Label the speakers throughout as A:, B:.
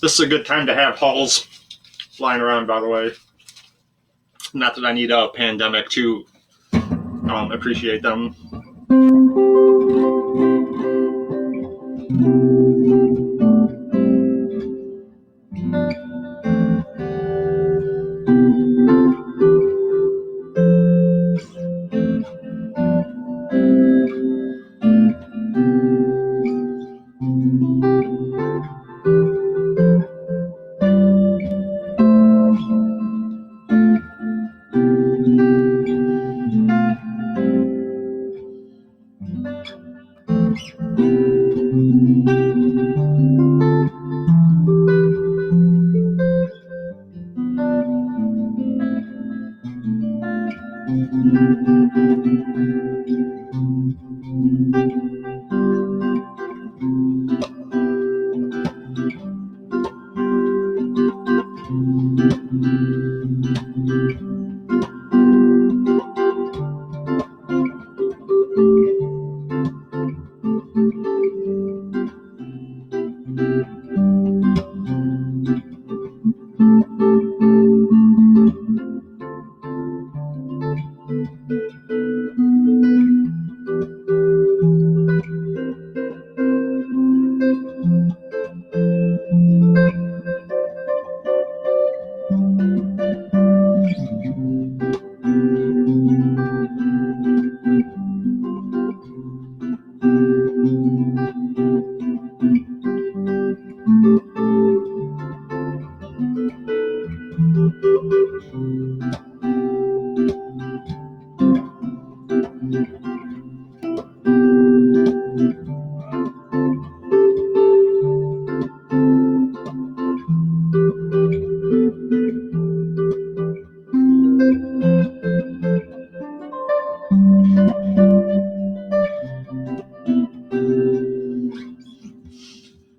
A: This is a good time to have hulls flying around, by the way. Not that I need a pandemic to appreciate them.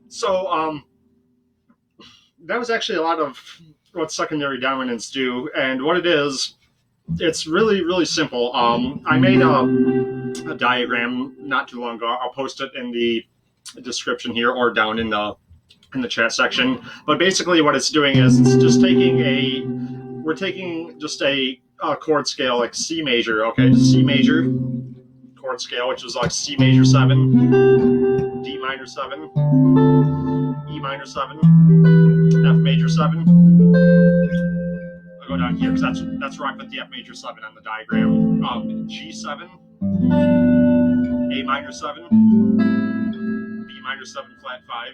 A: So that was actually a lot of what secondary dominants do, and what it is, it's really, really simple. I made a diagram not too long ago. I'll post it in the description here or down in the chat section. But basically, what it's doing is it's just we're taking just a chord scale like C major, okay, just C major chord scale, which is like C major 7, D minor 7, E minor 7, F major 7. I'll go down here because that's where I put the F major 7 on the diagram. G7, A minor 7, B minor 7 flat 5,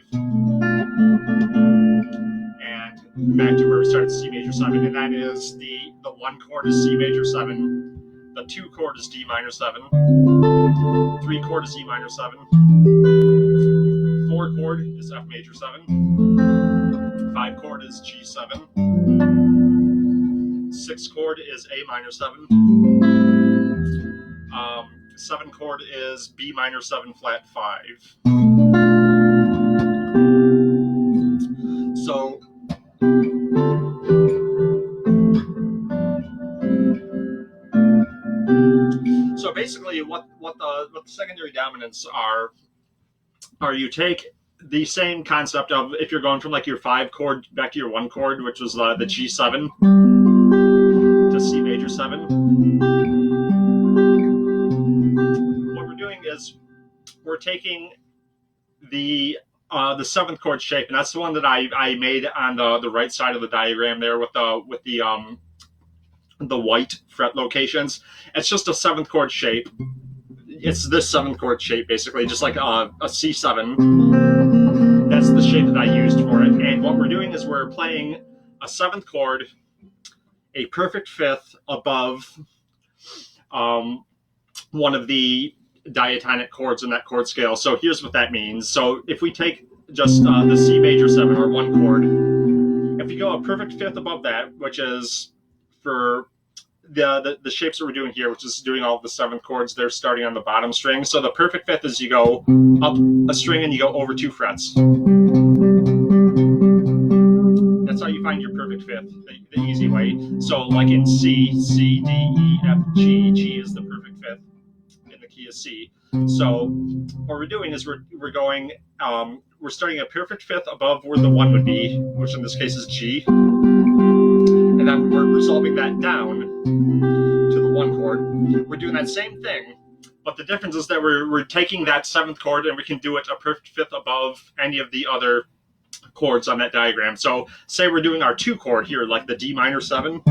A: and back to where we started, C major 7, and that is the 1 chord is C major 7, the 2 chord is D minor 7, 3 chord is E minor 7, 4 chord is F major 7, 5 chord is G7, 6 chord is A minor 7, 7 chord is B minor 7 flat 5. So basically, what the secondary dominants are you take the same concept of if you're going from like your 5 chord back to your 1 chord, which was the G7 to C major 7. What we're doing is we're taking the 7th chord shape, and that's the one that I made on the right side of the diagram there with the white fret locations. It's just a 7th chord shape. It's this 7th chord shape, basically, just like a C7. That's the shape that I used for it. And what we're doing is we're playing a 7th chord, a perfect 5th above one of the diatonic chords in that chord scale. So here's what that means. So if we take just the C major 7 or 1 chord, if you go a perfect 5th above that, which is for the shapes that we're doing here, which is doing all of the 7th chords, they're starting on the bottom string. So the perfect 5th is you go up a string and you go over 2 frets. That's how you find your perfect 5th, the easy way. So like in C, C, D, E, F, G, G is the perfect 5th in the key of C. So what we're doing is we're going, we're starting a perfect fifth above where the 1 would be, which in this case is G. And then we're resolving that down to the 1 chord. We're doing that same thing, but the difference is that we're taking that 7th chord and we can do it a perfect fifth above any of the other chords on that diagram. So say we're doing our 2 chord here, like the D minor 7.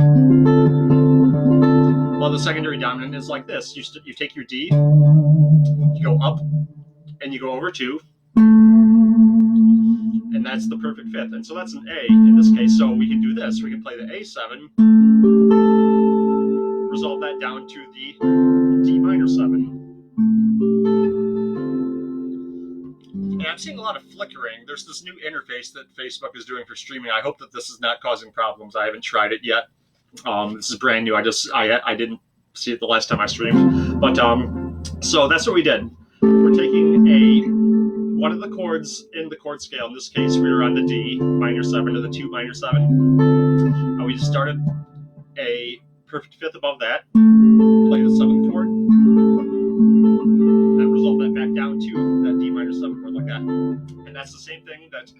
A: Well, the secondary dominant is like this. You take your D, you go up, and you go over 2, and that's the perfect fifth. And so that's an A in this case. So we can do this. We can play the A7, resolve that down to the D minor 7. And I'm seeing a lot of flickering. There's this new interface that Facebook is doing for streaming. I hope that this is not causing problems. I haven't tried it yet. This is brand new. I didn't see it the last time I streamed. But so that's what we did. We're taking one of the chords in the chord scale. In this case, we were on the D minor 7 to the 2 minor 7. And we just started a perfect fifth above that. Play the 7th chord. Then resolve that back down to that D minor 7 chord like that. And that's the same thing that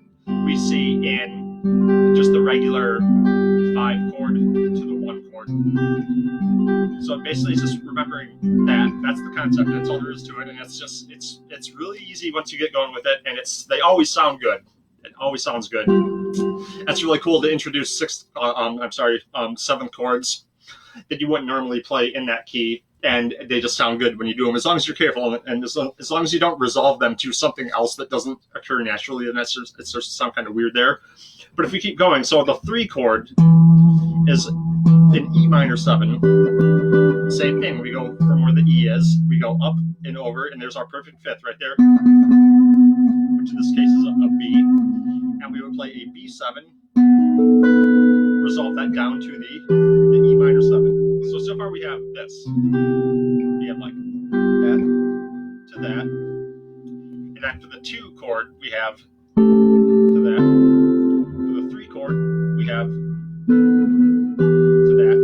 A: we see in just the regular 5 chord to the 1 chord. So basically it's just remembering that's the concept. That's all there is to it, and it's really easy once you get going with it, and they always sound good. It always sounds good. That's really cool to introduce 7th chords that you wouldn't normally play in that key, and they just sound good when you do them, as long as you're careful, and as long as you don't resolve them to something else that doesn't occur naturally, and it starts to sound kind of weird there. But if we keep going, so the 3 chord is an E minor 7. Same thing, we go from where the E is, we go up and over, and there's our perfect fifth right there, which in this case is a B, and we would play a B7, resolve that down to the E minor 7. So far we have this. We have like that to that, and then for the 2 chord we have to that. For the 3 chord we have to that.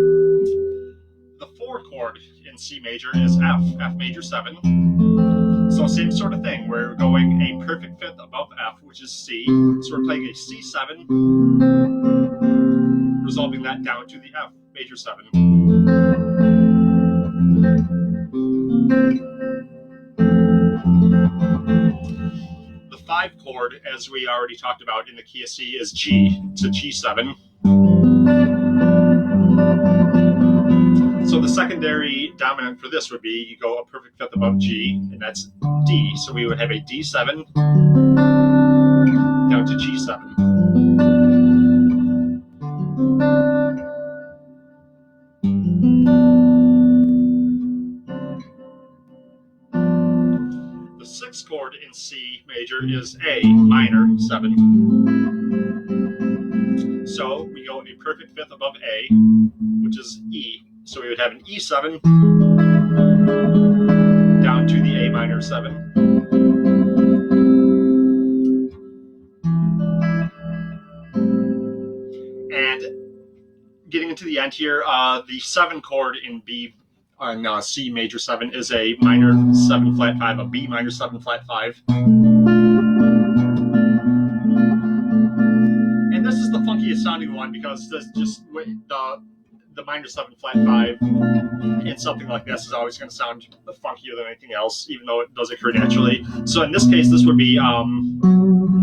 A: The 4 chord in C major is F major 7. So same sort of thing. We're going a perfect fifth above F, which is C. So we're playing a C7, resolving that down to the F major 7. The 5 chord, as we already talked about in the key of C, is G to G7. So the secondary dominant for this would be you go a perfect fifth above G, and that's D. So we would have a D7 down to G7. The 6th chord in C major is A minor 7. So we go a perfect fifth above A, which is E. So we would have an E7 down to the A minor 7. And getting into the end here, the 7 chord in B on C major 7 is a minor 7 flat 5, a B minor 7 flat 5. And this is the funkiest sounding one because this just the minor 7 flat 5 in something like this is always going to sound funkier than anything else, even though it does occur naturally. So in this case, this would be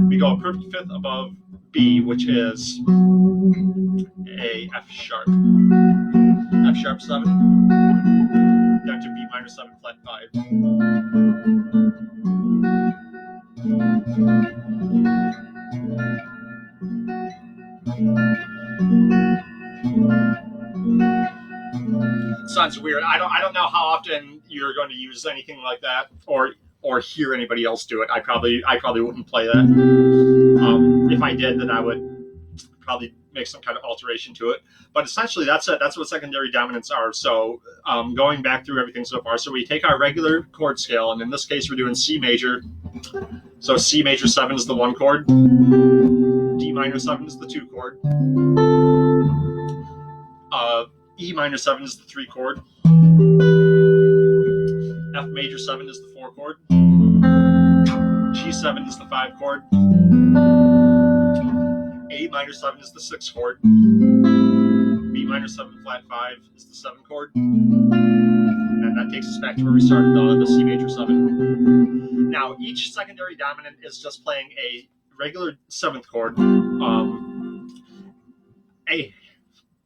A: we go a perfect fifth above B, which is a F sharp 7 down to B minor 7 flat 5. Sounds weird. I don't know how often you're going to use anything like that, or hear anybody else do it. I probably wouldn't play that. If I did, then I would probably make some kind of alteration to it. But essentially, that's it. That's what secondary dominants are. So going back through everything so far, so we take our regular chord scale, and in this case, we're doing C major. So C major 7 is the 1 chord. D minor 7 is the 2 chord. E minor 7 is the 3 chord. F major 7 is the 4 chord. G7 is the 5 chord. A minor 7 is the 6th chord. B minor 7 flat 5 is the 7th chord. And that takes us back to where we started, the C major 7. Now, each secondary dominant is just playing a regular 7th chord, a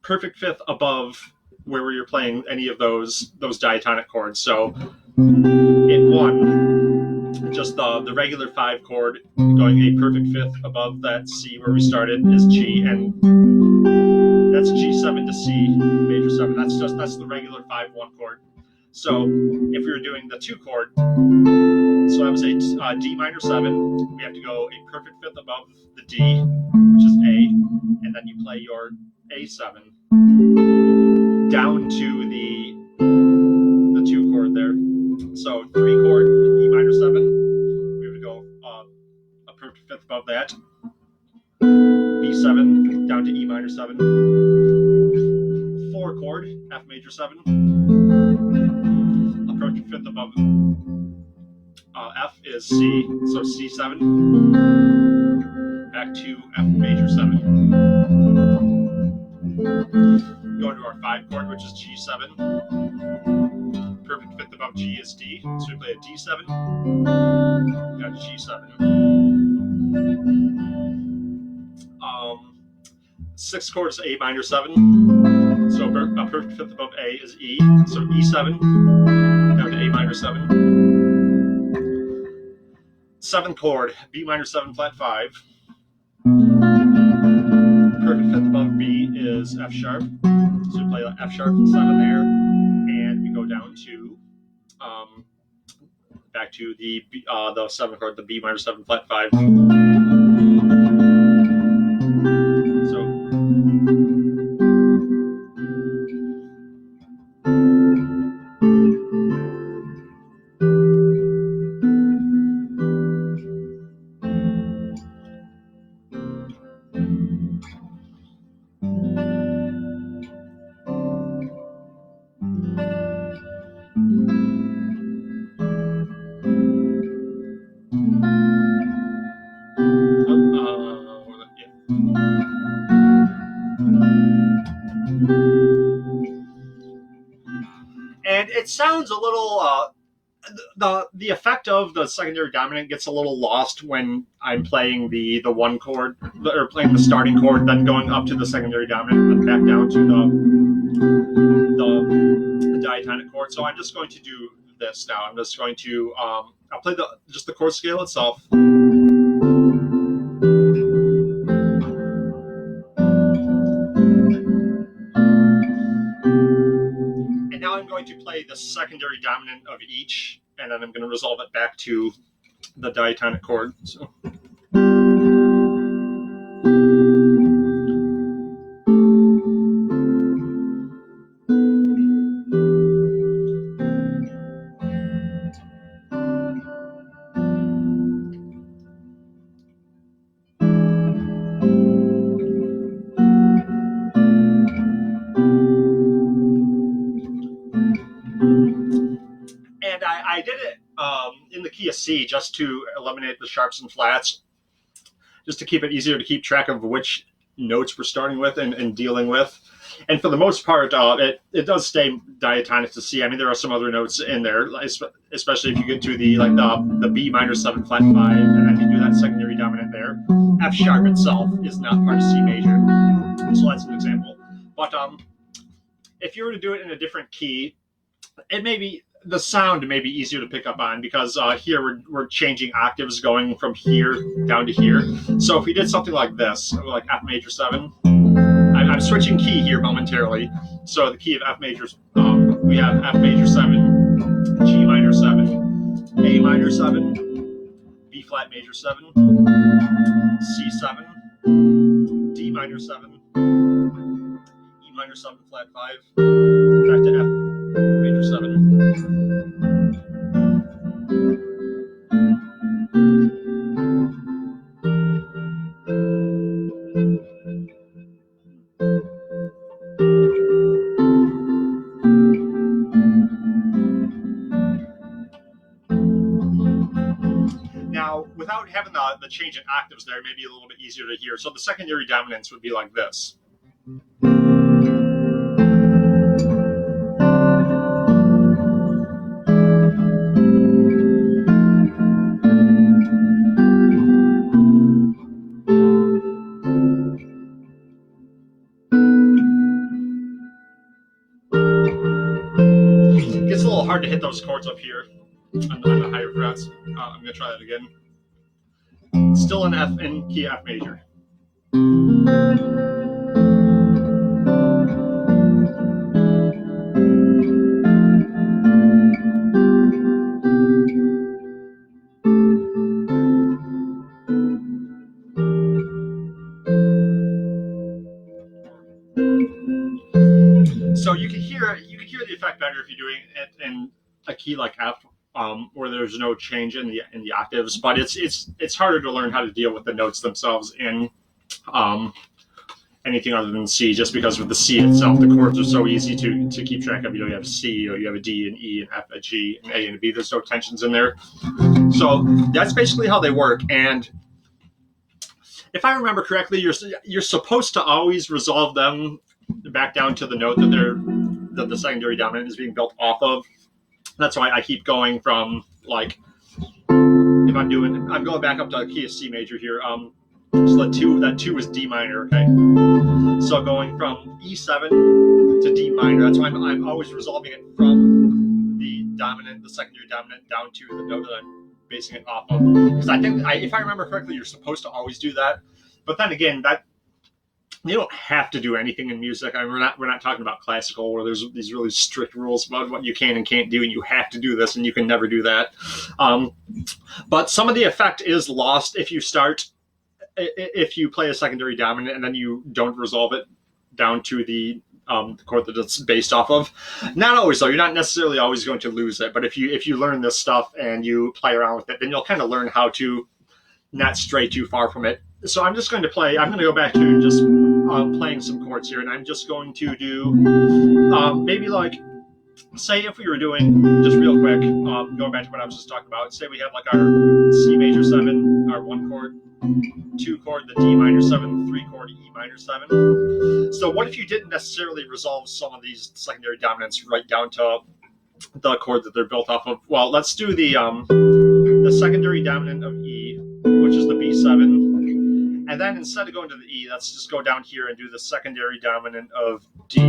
A: perfect fifth above where you're playing any of those diatonic chords. So in 1, just the regular 5 chord going a perfect fifth above that C where we started is G, and that's G7 to C major 7. That's the regular 5-1 chord. So if we were doing the 2 chord, so I would say D minor 7, we have to go a perfect fifth above the D, which is A, and then you play your A7 down to the 2 chord there. So 3 chord, E minor 7, we would go a perfect fifth above that, B7 down to E minor 7, 4 chord, F major 7, a perfect fifth above F is C, so C7, back to F major 7. Go to our 5 chord, which is G7. Perfect fifth above G is D, so we play a D7, down to G7. 6th chord is A minor 7, so a perfect fifth above A is E, so E7, down to A minor 7. 7th chord, B minor 7 flat 5. Perfect fifth above B is F sharp, so we play F sharp 7 there, and we go down to back to the 7th chord, the B minor 7 flat 5. So and it sounds a little the effect of the secondary dominant gets a little lost when I'm playing the 1 chord, or playing the starting chord, then going up to the secondary dominant and back down to the diatonic chord. So I'm just going to do this now. I'm just going to I'll play just the chord scale itself. And now I'm going to play the secondary dominant of each, and then I'm going to resolve it back to the diatonic chord. So. And I did it in the key of C just to eliminate the sharps and flats, just to keep it easier to keep track of which notes we're starting with and dealing with. And for the most part, it does stay diatonic to C. I mean, there are some other notes in there, especially if you get to the B minor 7 flat 5, and then you do that secondary dominant there. F sharp itself is not part of C major, so that's an example. But if you were to do it in a different key, it may be the sound may be easier to pick up on, because here we're changing octaves going from here down to here. So if we did something like this, like F major 7, I'm switching key here momentarily. So the key of F major, we have F major 7, G minor 7, A minor 7, B flat major 7, C7, D minor 7, E minor 7 flat 5, back to F major 7. Now, without without having the change in octaves there, maybe a little bit easier to hear. So the secondary dominants would be like this. It gets a little hard to hit those chords up here on the higher frets. I'm going to try that again. Still in F, in key F major. So you can hear the effect better if you're doing it in a key like F, where there's no change in the octaves. But it's harder to learn how to deal with the notes themselves in anything other than C, just because with the C itself, the chords are so easy to keep track of. You have C, or you have a D, and E, and F, a G, and A, and a B. There's no tensions in there. So that's basically how they work. And if I remember correctly, you're supposed to always resolve them back down to the note that the secondary dominant is being built off of. That's why I keep going from, like, if I'm going back up to a key of C major here. So that two is D minor, okay? So going from E7 to D minor, that's why I'm always resolving it from the secondary dominant, down to the note that I'm basing it off of. Because I think, if I remember correctly, you're supposed to always do that. But then again, that you don't have to do anything in music. I mean, we're not talking about classical where there's these really strict rules about what you can and can't do, and you have to do this and you can never do that. But some of the effect is lost if you play a secondary dominant and then you don't resolve it down to the chord that it's based off of. Not always, though. You're not necessarily always going to lose it. But if you learn this stuff and you play around with it, then you'll kind of learn how to not stray too far from it. So I'm just going to play. I'm going to go back to just playing some chords here, and I'm just going to do maybe, like, say if we were doing, just real quick, going back to what I was just talking about, say we have like our C major 7, our 1 chord, 2 chord, the D minor 7, 3 chord, E minor 7. So what if you didn't necessarily resolve some of these secondary dominants right down to the chord that they're built off of? Well, let's do the secondary dominant of E, which is the B7. And then instead of going to the E, let's just go down here and do the secondary dominant of D,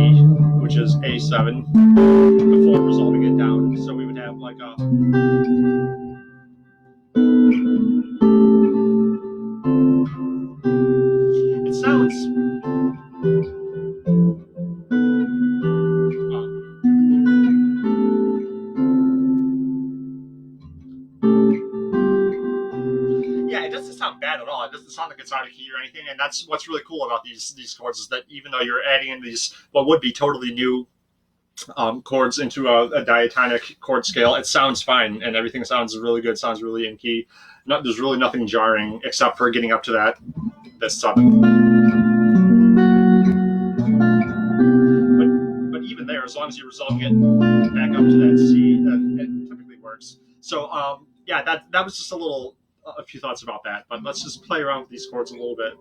A: which is A7, before resolving it down. So we would have like a... It sounds... Yeah, it doesn't sound bad at all. It doesn't sound like it's out of key or anything, and that's what's really cool about these chords, is that even though you're adding in these what would be totally new chords into a diatonic chord scale, it sounds fine, and everything sounds really good, sounds really in key. There's really nothing jarring except for getting up to this 7. But even there, as long as you're resolving it back up to that C, it typically works. So yeah, that was just a few thoughts about that, but let's just play around with these chords a little bit.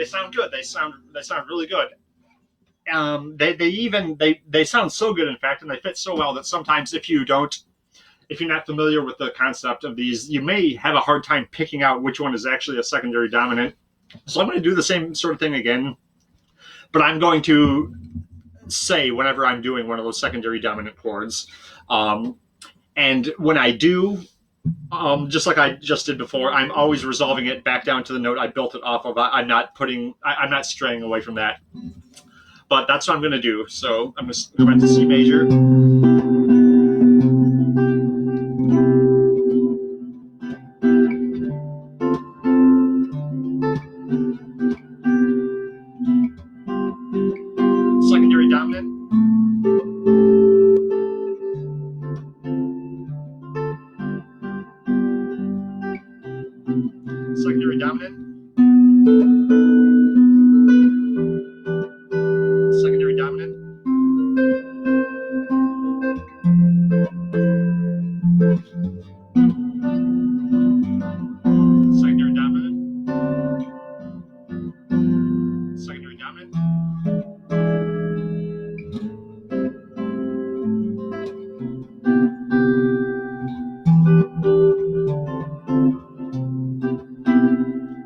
A: sound good. They sound really good. They sound so good, in fact, and they fit so well that sometimes if you're not familiar with the concept of these, you may have a hard time picking out which one is actually a secondary dominant. So I'm going to do the same sort of thing again, but I'm going to say whenever I'm doing one of those secondary dominant chords. And when I do, just like I just did before, I'm always resolving it back down to the note I built it off of. I'm not straying away from that. But that's what I'm going to do. So I'm going to go back to C major. Secondary dominant. Secondary dominant. Secondary dominant. Secondary dominant. Secondary dominant.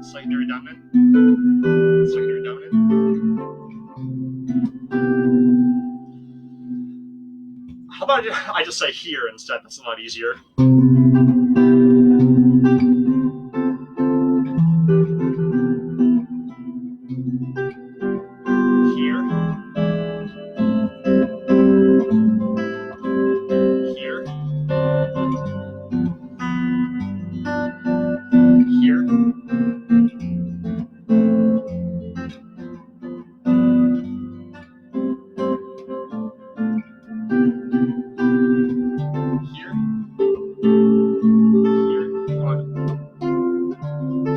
A: Secondary dominant. Secondary dominant. How about I just say here instead? That's a lot easier. Here. Here. Here. Here.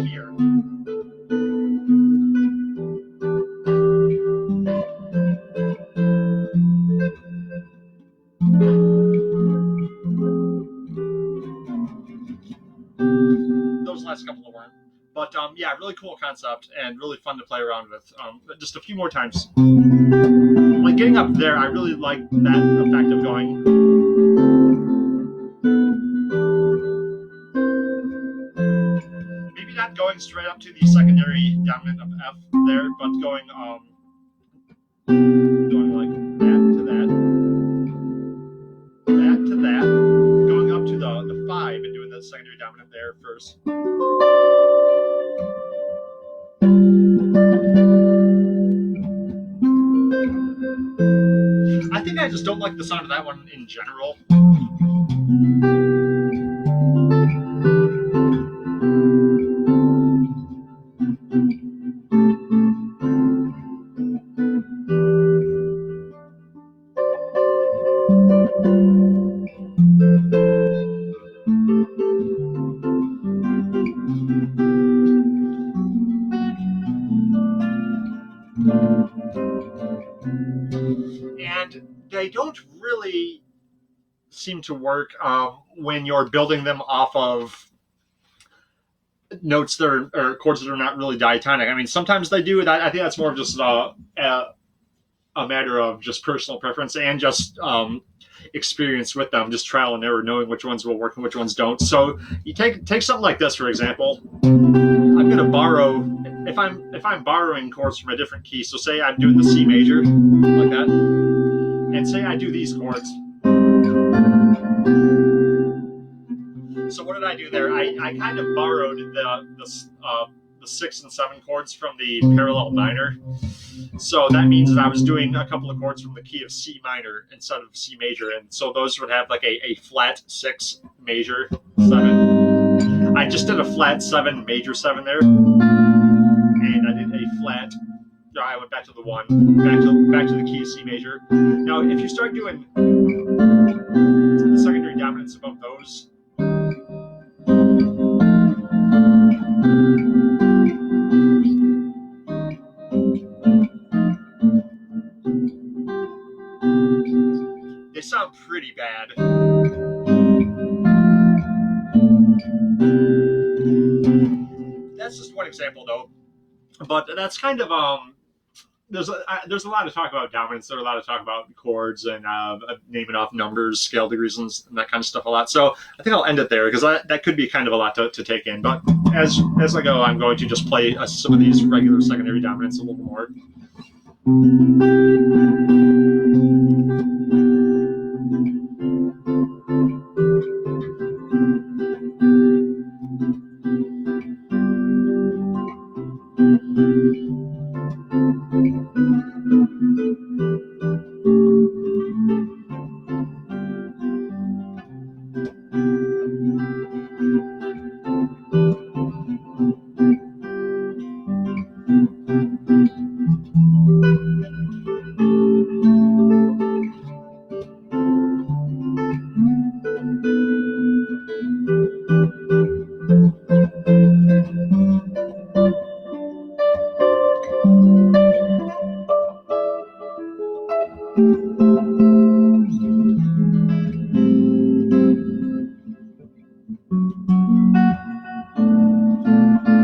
A: Here. Those last couple weren't. But yeah, really cool concept and really fun to play around with. Just a few more times. Like getting up there, I really like that effect of going. Maybe not going straight up to the secondary dominant of F there, but going like that to that, that to that, going up to the 5 and doing the secondary dominant there first. I think I just don't like the sound of that one in general. And they don't really seem to work when you're building them off of notes that are, or chords that are not really diatonic. I mean, sometimes they do. I think that's more of just a matter of just personal preference and just experience with them, just trial and error, knowing which ones will work and which ones don't. So you take something like this, for example. I'm going to borrow, if I'm borrowing chords from a different key, so say I'm doing the C major, like that, and say I do these chords. So what did I do there? I kind of borrowed the 6 and 7 chords from the parallel minor. So that means that I was doing a couple of chords from the key of C minor instead of C major, and so those would have like a flat 6 major 7. I just did a flat 7 major 7 there, and I did a flat. I went back to the 1, back to the key of C major. Now, if you start doing the secondary dominants above those. They sound pretty bad. That's just one example, though. But that's kind of there's a lot of talk about dominance. There's a lot of talk about chords and naming off numbers, scale degrees, and that kind of stuff a lot. So I think I'll end it there because that could be kind of a lot to take in. But as I go, I'm going to just play some of these regular secondary dominants a little more.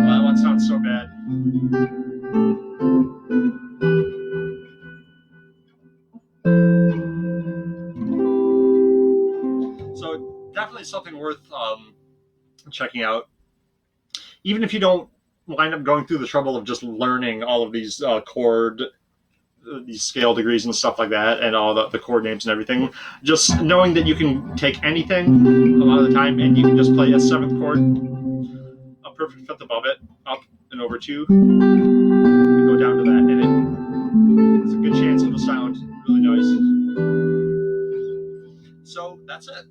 A: That one sounds so bad. So definitely something worth checking out. Even if you don't wind up going through the trouble of just learning all of these these scale degrees and stuff like that, and all the chord names and everything, just knowing that you can take anything a lot of the time, and you can just play a seventh chord, a perfect fifth above it, up and over two, and go down to that, and it's a good chance it'll sound really nice. So that's it.